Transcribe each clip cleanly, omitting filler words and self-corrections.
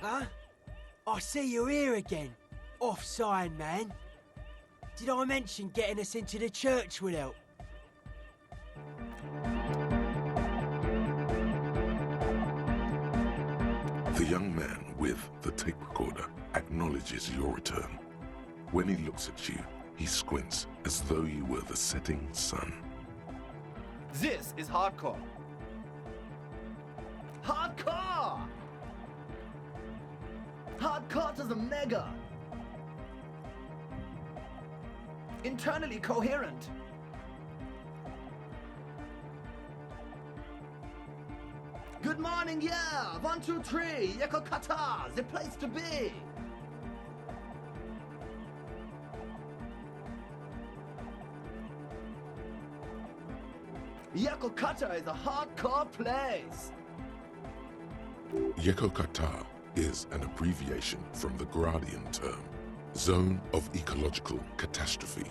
Huh? I see you're here again. Off-sign, man. Did I mention getting us into the church would help? The young man with the tape recorder acknowledges your return. When he looks at you, he squints as though you were the setting sun. This is hardcore. Hardcore! Hardcore to the mega. Internally coherent. Good morning, yeah! 1, 2, 3, Yekokata, the place to be! Yekokata is a hardcore place! Yekokata is an abbreviation from the Gradian term, Zone of Ecological Catastrophe,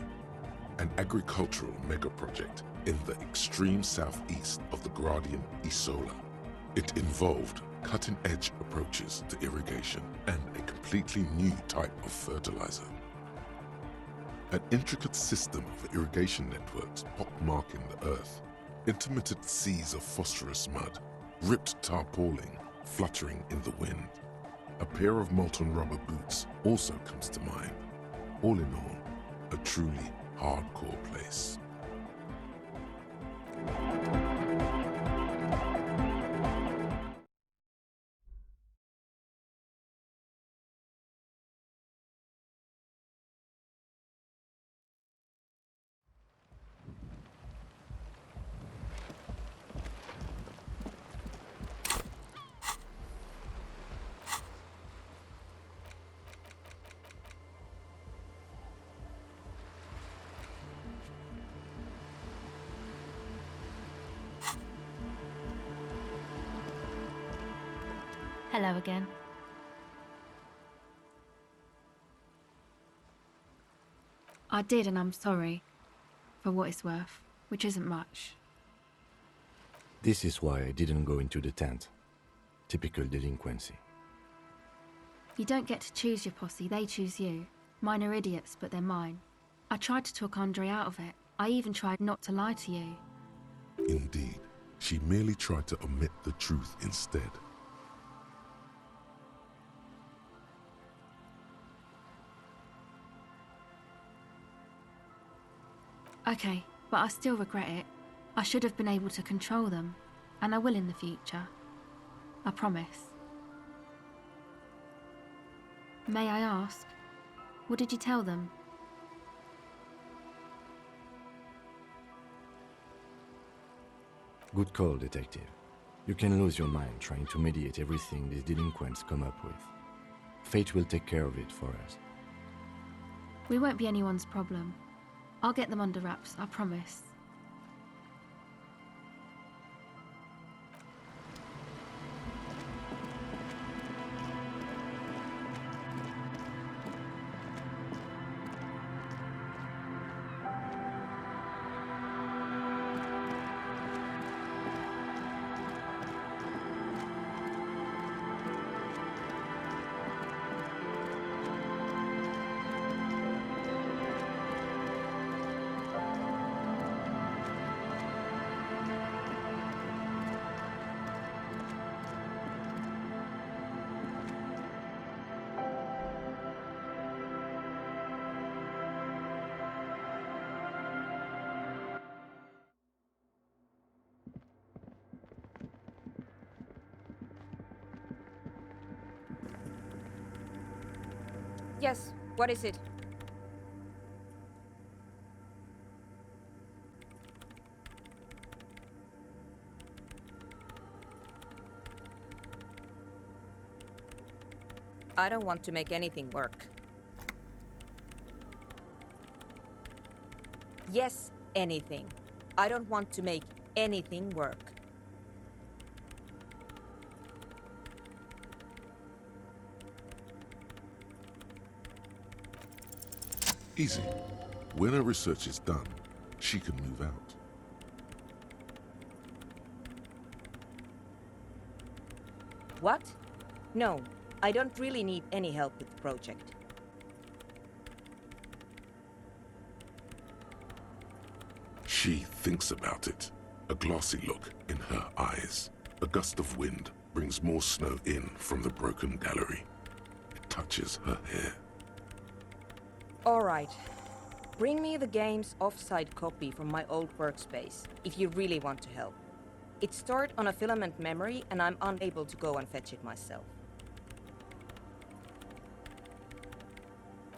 an agricultural megaproject in the extreme southeast of the Gradian Isola. It involved cutting-edge approaches to irrigation and a completely new type of fertilizer. An intricate system of irrigation networks pockmarking the earth, intermittent seas of phosphorus mud, ripped tarpaulin fluttering in the wind. A pair of molten rubber boots also comes to mind. All in all, a truly hardcore place. Hello again. I did, and I'm sorry. For what it's worth, which isn't much. This is why I didn't go into the tent. Typical delinquency. You don't get to choose your posse, they choose you. Mine are idiots, but they're mine. I tried to talk Andre out of it. I even tried not to lie to you. Indeed, she merely tried to omit the truth instead. Okay, but I still regret it. I should have been able to control them, and I will in the future. I promise. May I ask, what did you tell them? Good call, detective. You can lose your mind trying to mediate everything these delinquents come up with. Fate will take care of it for us. We won't be anyone's problem. I'll get them under wraps, I promise. Yes, what is it? I don't want to make anything work. Yes, anything. I don't want to make anything work. Easy. When her research is done, she can move out. What? No, I don't really need any help with the project. She thinks about it, a glassy look in her eyes. A gust of wind brings more snow in from the broken gallery. It touches her hair. All right. Bring me the game's offside copy from my old workspace, if you really want to help. It's stored on a filament memory, and I'm unable to go and fetch it myself.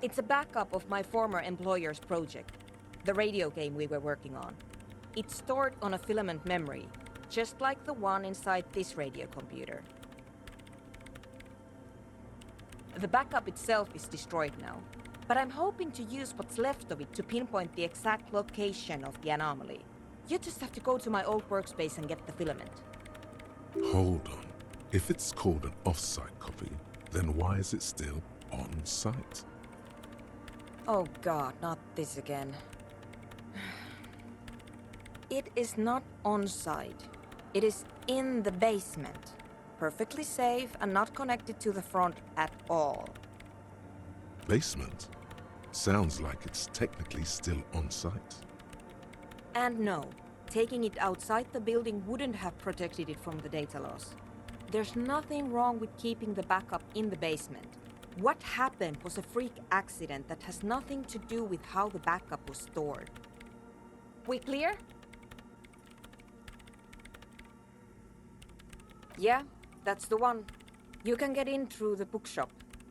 It's a backup of my former employer's project, the radio game we were working on. It's stored on a filament memory, just like the one inside this radio computer. The backup itself is destroyed now, but I'm hoping to use what's left of it to pinpoint the exact location of the anomaly. You just have to go to my old workspace and get the filament. Hold on. If it's called an offsite copy, then why is it still on site? Oh God, not this again. It is not on site. It is in the basement. Perfectly safe and not connected to the front at all. Basement? Sounds like it's technically still on site. And no, taking it outside the building wouldn't have protected it from the data loss. There's nothing wrong with keeping the backup in the basement. What happened was a freak accident that has nothing to do with how the backup was stored. We clear? Yeah, that's the one. You can get in through the bookshop.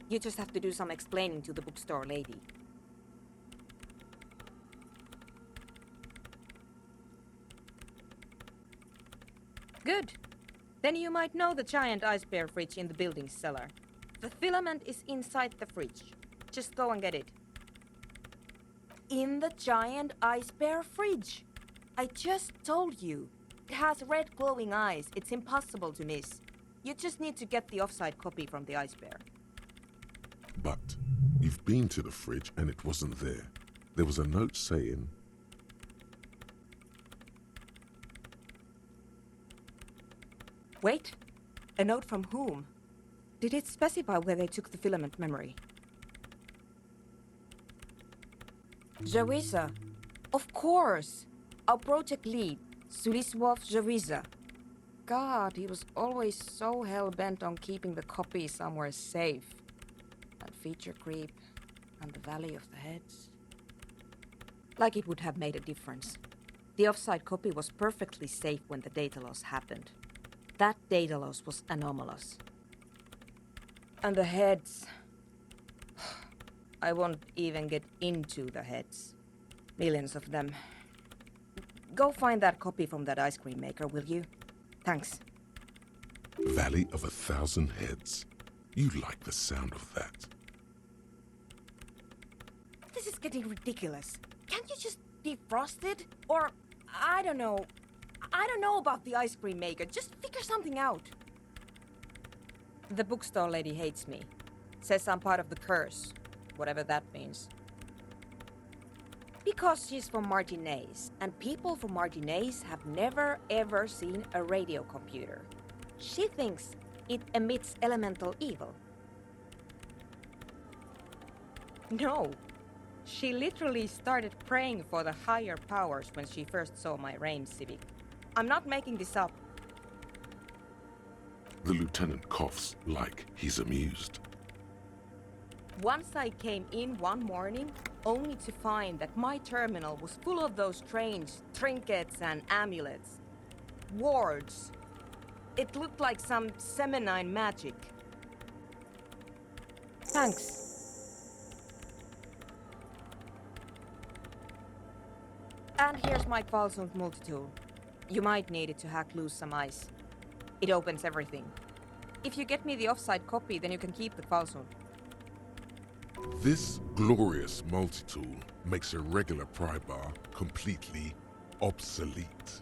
You just have to do some explaining to the bookstore lady. Good. Then you might know the giant ice bear fridge in the building's cellar. The filament is inside the fridge. Just go and get it. In the giant ice bear fridge. I just told you. It has red glowing eyes. It's impossible to miss. You just need to get the offside copy from the ice bear. But you've been to the fridge and it wasn't there. There was a note saying... Wait. A note from whom? Did it specify where they took the filament memory? Jawiza. Of course. Our project lead, Suliswov Jawiza. God, he was always so hell-bent on keeping the copy somewhere safe. And feature creep, and the Valley of the Heads. Like it would have made a difference. The offside copy was perfectly safe when the data loss happened. That data loss was anomalous. And the heads... I won't even get into the heads. Millions of them. Go find that copy from that ice cream maker, will you? Thanks. Valley of 1,000 Heads. You like the sound of that. This is getting ridiculous. Can't you just defrost it? Or, I don't know. I don't know about the ice cream maker. Just figure something out. The bookstore lady hates me. Says I'm part of the curse. Whatever that means. Because she's from Martinez, and people from Martinez have never ever seen a radio computer. She thinks it emits elemental evil. No. She literally started praying for the higher powers when she first saw my Rain Civic. I'm not making this up. The lieutenant coughs like he's amused. Once I came in one morning, only to find that my terminal was full of those strange trinkets and amulets. Wards. It looked like some Semenine magic. Thanks. And here's my Qualsund multitool. You might need it to hack loose some ice. It opens everything. If you get me the offside copy, then you can keep the Qualsund. This glorious multi-tool makes a regular pry bar completely obsolete.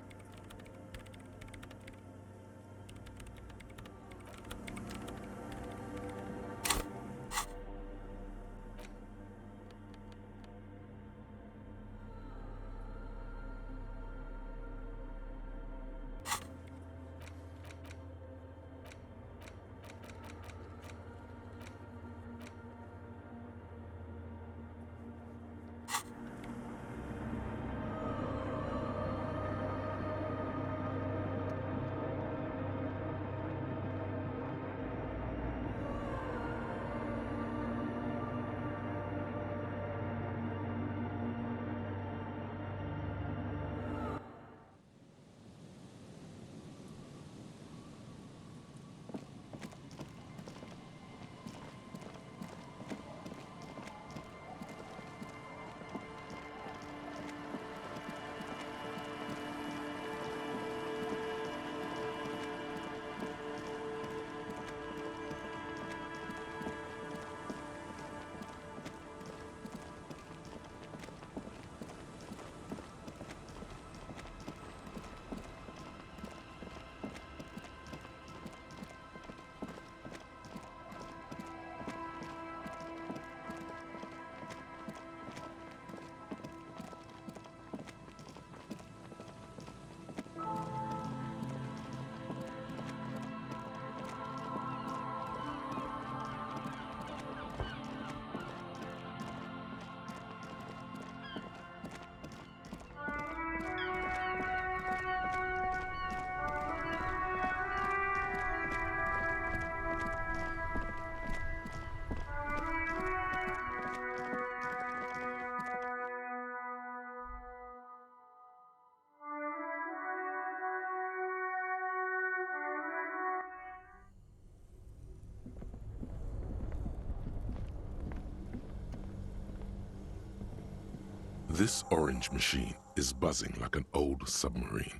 This orange machine is buzzing like an old submarine.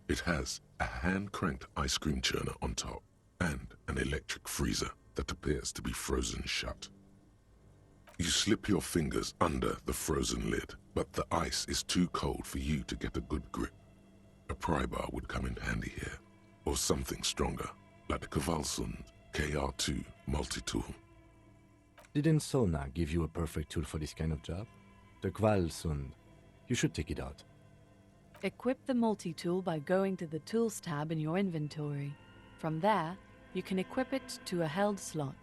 It has a hand-cranked ice cream churner on top and an electric freezer that appears to be frozen shut. You slip your fingers under the frozen lid, but the ice is too cold for you to get a good grip. A pry bar would come in handy here, or something stronger, like the Kvalsund KR2 multi-tool. Didn't Sona give you a perfect tool for this kind of job? The Kvalsund. You should take it out. Equip the multi-tool by going to the Tools tab in your inventory. From there, you can equip it to a held slot.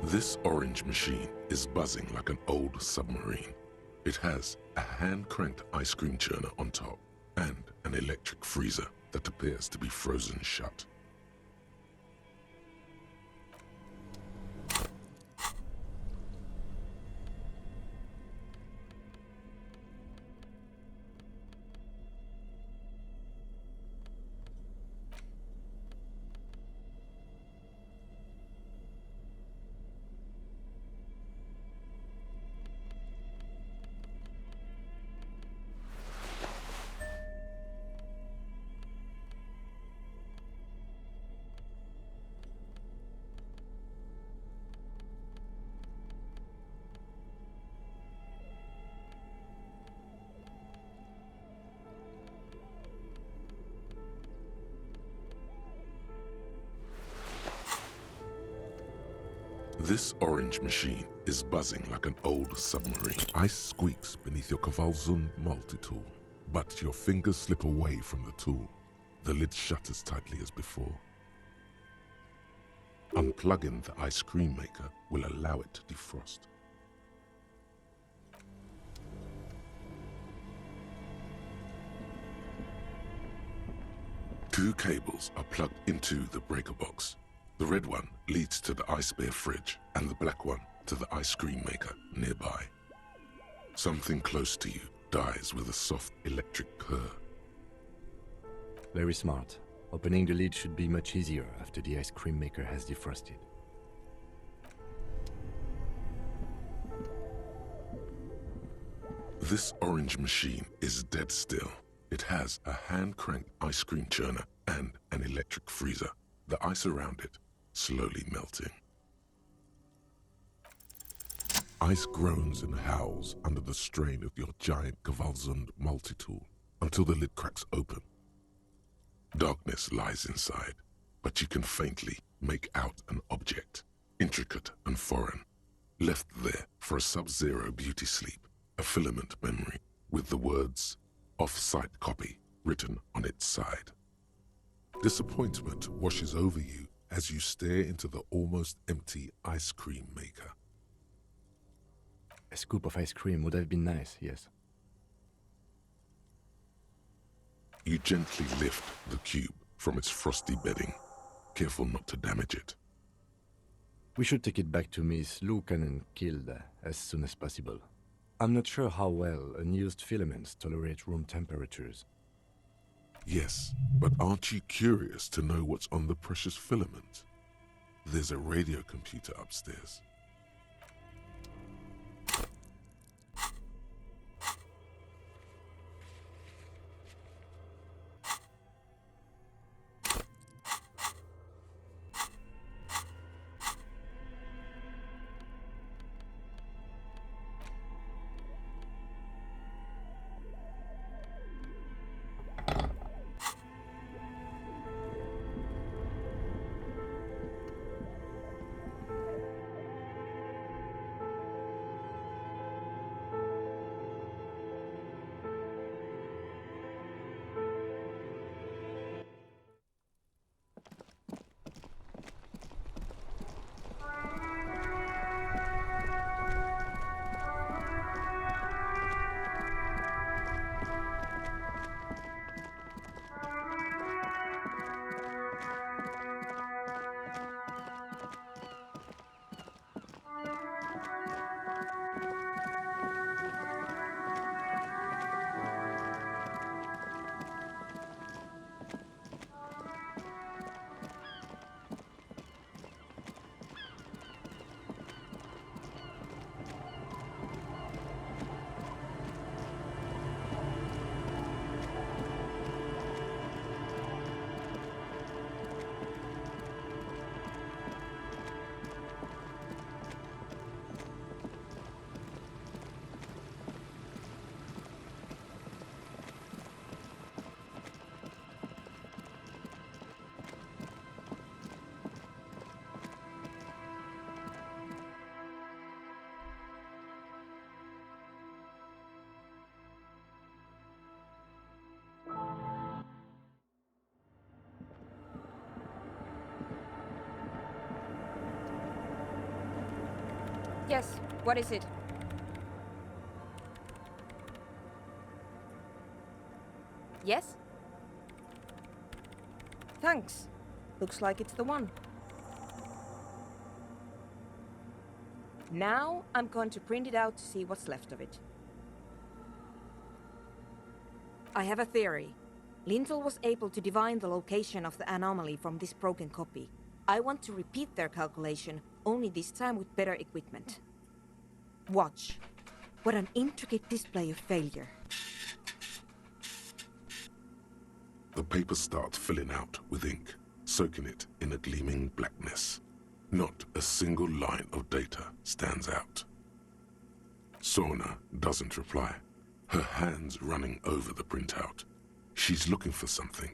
This orange machine is buzzing like an old submarine. It has a hand-cranked ice cream churner on top and an electric freezer that appears to be frozen shut. This orange machine is buzzing like an old submarine. Ice squeaks beneath your Kvalsund multi-tool, but your fingers slip away from the tool. The lid shutters tightly as before. Unplugging the ice cream maker will allow it to defrost. Two cables are plugged into the breaker box. The red one leads to the ice bear fridge and the black one to the ice cream maker nearby. Something close to you dies with a soft electric purr. Very smart. Opening the lid should be much easier after the ice cream maker has defrosted. This orange machine is dead still. It has a hand-cranked ice cream churner and an electric freezer. The ice around it slowly melting. Ice groans and howls under the strain of your giant Kvalsund multi-tool until the lid cracks open. Darkness lies inside, but you can faintly make out an object, intricate and foreign, left there for a sub-zero beauty sleep, a filament memory with the words "off-site copy" written on its side. Disappointment washes over you as you stare into the almost empty ice cream maker. A scoop of ice cream would have been nice, yes. You gently lift the cube from its frosty bedding, careful not to damage it. We should take it back to Miss Lukanen-Kilde as soon as possible. I'm not sure how well unused filaments tolerate room temperatures. Yes, but aren't you curious to know what's on the precious filament? There's a radio computer upstairs. Yes, what is it? Yes? Thanks. Looks like it's the one. Now I'm going to print it out to see what's left of it. I have a theory. Lintel was able to divine the location of the anomaly from this broken copy. I want to repeat their calculation, only this time with better equipment. Watch. What an intricate display of failure. The paper starts filling out with ink, soaking it in a gleaming blackness. Not a single line of data stands out. Sorna doesn't reply, her hands running over the printout. She's looking for something,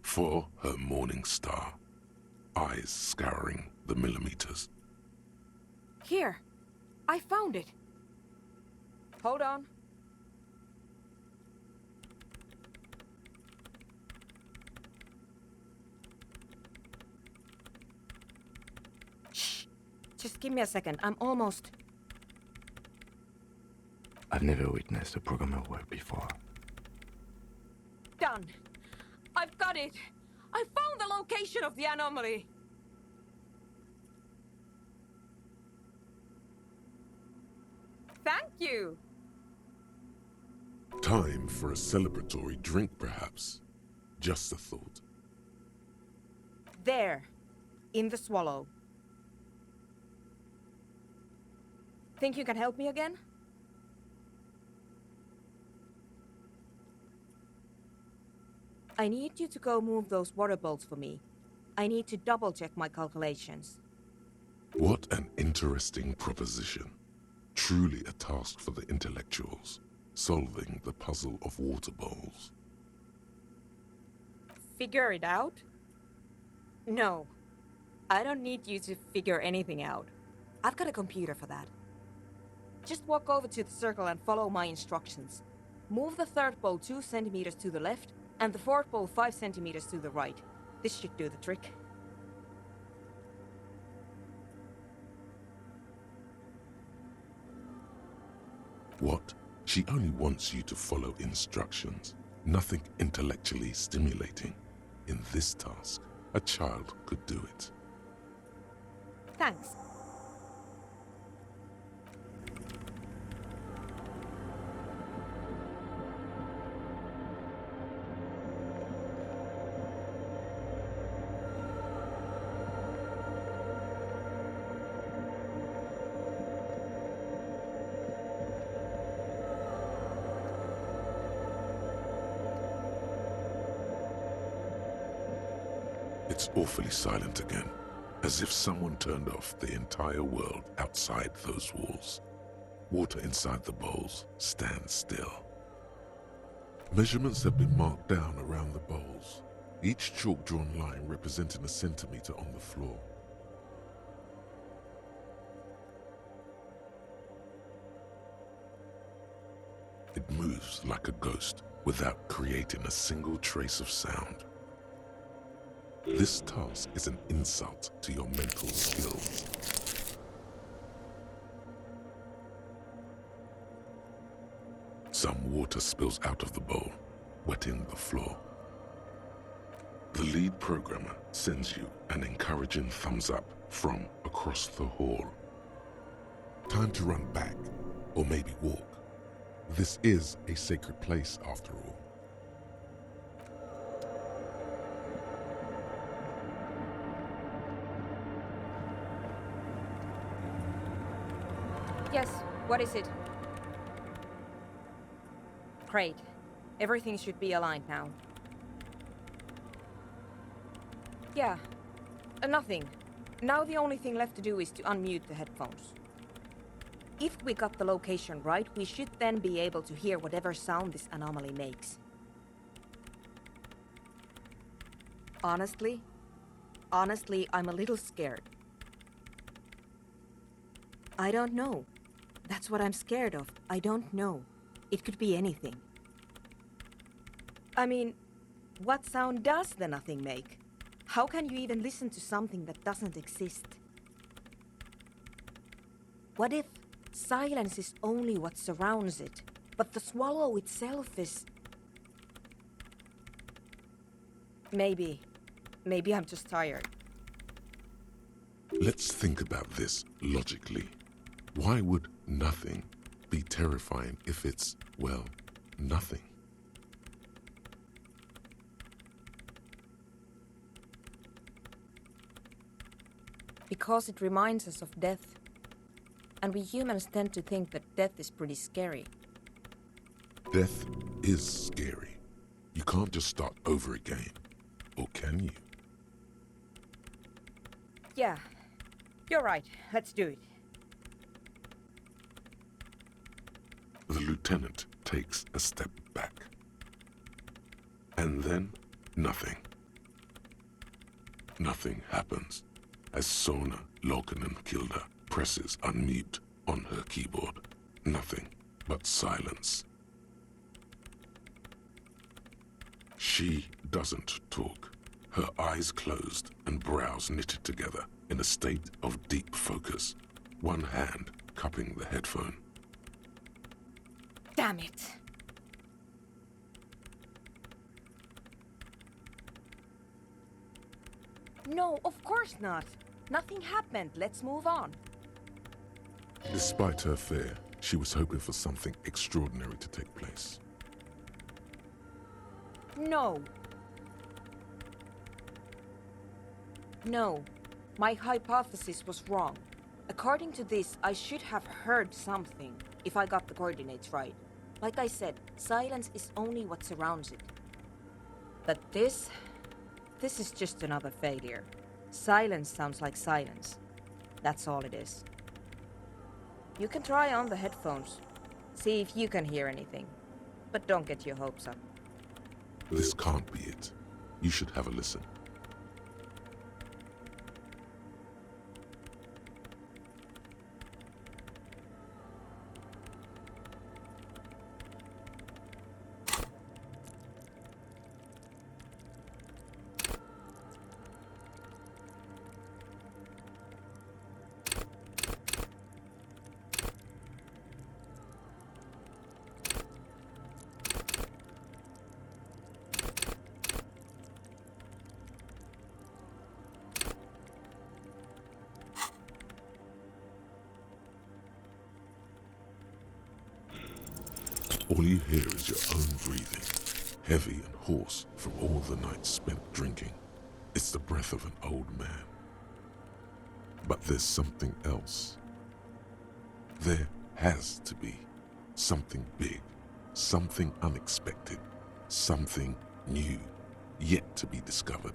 for her morning star, eyes scouring the millimeters. Here, I found it. Hold on. Shh, just give me a second, I'm almost... I've never witnessed a programmer work before. Done. I've got it. I found the location of the anomaly. Thank you. Time for a celebratory drink, perhaps. Just a thought. There. In the swallow. Think you can help me again? I need you to go move those water bolts for me. I need to double-check my calculations. What an interesting proposition. Truly a task for the intellectuals, solving the puzzle of water bowls. Figure it out? No. I don't need you to figure anything out. I've got a computer for that. Just walk over to the circle and follow my instructions. Move the third bowl 2 centimeters to the left, and the fourth bowl 5 centimeters to the right. This should do the trick. What? She only wants you to follow instructions. Nothing intellectually stimulating. In this task, a child could do it. Thanks. It's awfully silent again, as if someone turned off the entire world outside those walls. Water inside the bowls stands still. Measurements have been marked down around the bowls, each chalk-drawn line representing a centimeter on the floor. It moves like a ghost without creating a single trace of sound. This task is an insult to your mental skills. Some water spills out of the bowl, wetting the floor. The lead programmer sends you an encouraging thumbs up from across the hall. Time to run back, or maybe walk. This is a sacred place, after all. Yes, what is it? Great. Everything should be aligned now. Yeah, nothing. Now the only thing left to do is to unmute the headphones. If we got the location right, we should then be able to hear whatever sound this anomaly makes. Honestly, I'm a little scared. I don't know. That's what I'm scared of. I don't know. It could be anything. I mean, what sound does the nothing make? How can you even listen to something that doesn't exist? What if silence is only what surrounds it, but the swallow itself is... Maybe I'm just tired. Let's think about this logically. Why would nothing be terrifying if it's, well, nothing? Because it reminds us of death. And we humans tend to think that death is pretty scary. Death is scary. You can't just start over again. Or can you? Yeah, you're right. Let's do it. The lieutenant takes a step back. And then, nothing. Nothing happens as Sona Lokanen-Kilda presses unmute on her keyboard. Nothing but silence. She doesn't talk. Her eyes closed and brows knitted together in a state of deep focus, one hand cupping the headphone. Damn it! No, of course not. Nothing happened. Let's move on. Despite her fear, she was hoping for something extraordinary to take place. No. No. My hypothesis was wrong. According to this, I should have heard something, if I got the coordinates right. Like I said, silence is only what surrounds it. But this is just another failure. Silence sounds like silence. That's all it is. You can try on the headphones. See if you can hear anything. But don't get your hopes up. This can't be it. You should have a listen. All you hear is your own breathing, heavy and hoarse from all the nights spent drinking. It's the breath of an old man. But there's something else. There has to be something big, something unexpected, something new, yet to be discovered.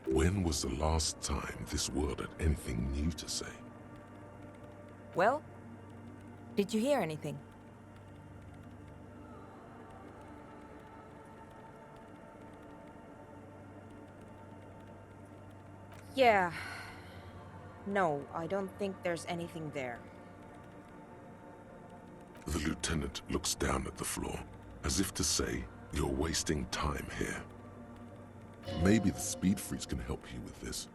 When was the last time this world had anything new to say? Well, did you hear anything? Yeah. No, I don't think there's anything there. The lieutenant looks down at the floor, as if to say, you're wasting time here. Maybe the speed freeze can help you with this.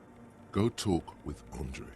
Go talk with Andre.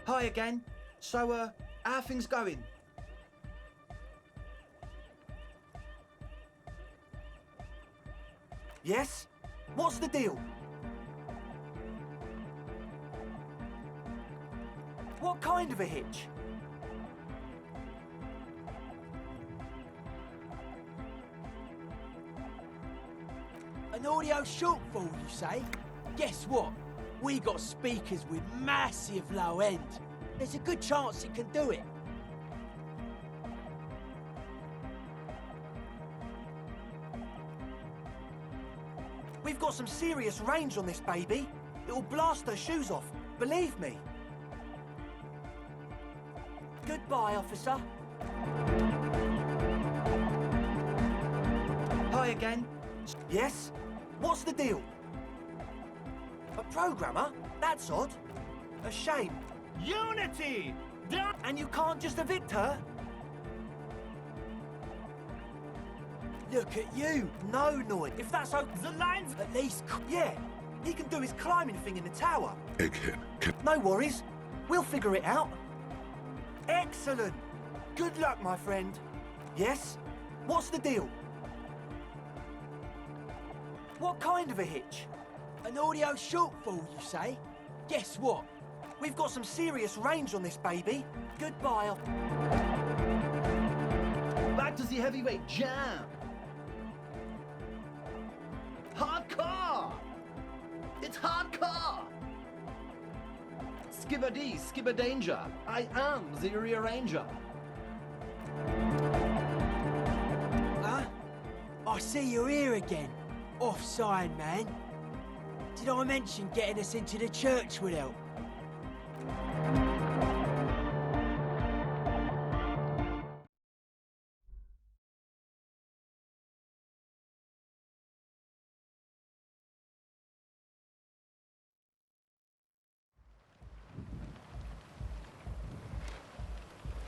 Hi again. So, how are things going? Yes? What's the deal? What kind of a hitch? An audio shortfall, you say? Guess what? We got speakers with massive low end. There's a good chance it can do it. We've got some serious range on this baby. It'll blast her shoes off, believe me. Goodbye, officer. Hi again. Yes? What's the deal? A programmer? That's odd. A shame. Unity! And you can't just evict her? Look at you. No, Noy. If that's the lines... At least... Yeah, he can do his climbing thing in the tower. Egghead, can No worries. We'll figure it out. Excellent. Good luck, my friend. Yes? What's the deal? What kind of a hitch? An audio shortfall, you say? Guess what? We've got some serious range on this baby. Goodbye. Back to the heavyweight jam. Hardcore! It's hardcore! Skibbity, skibberdanger. I am the rearranger. Huh? I see you're here again. Off sign, man. Did I mention getting us into the church would help?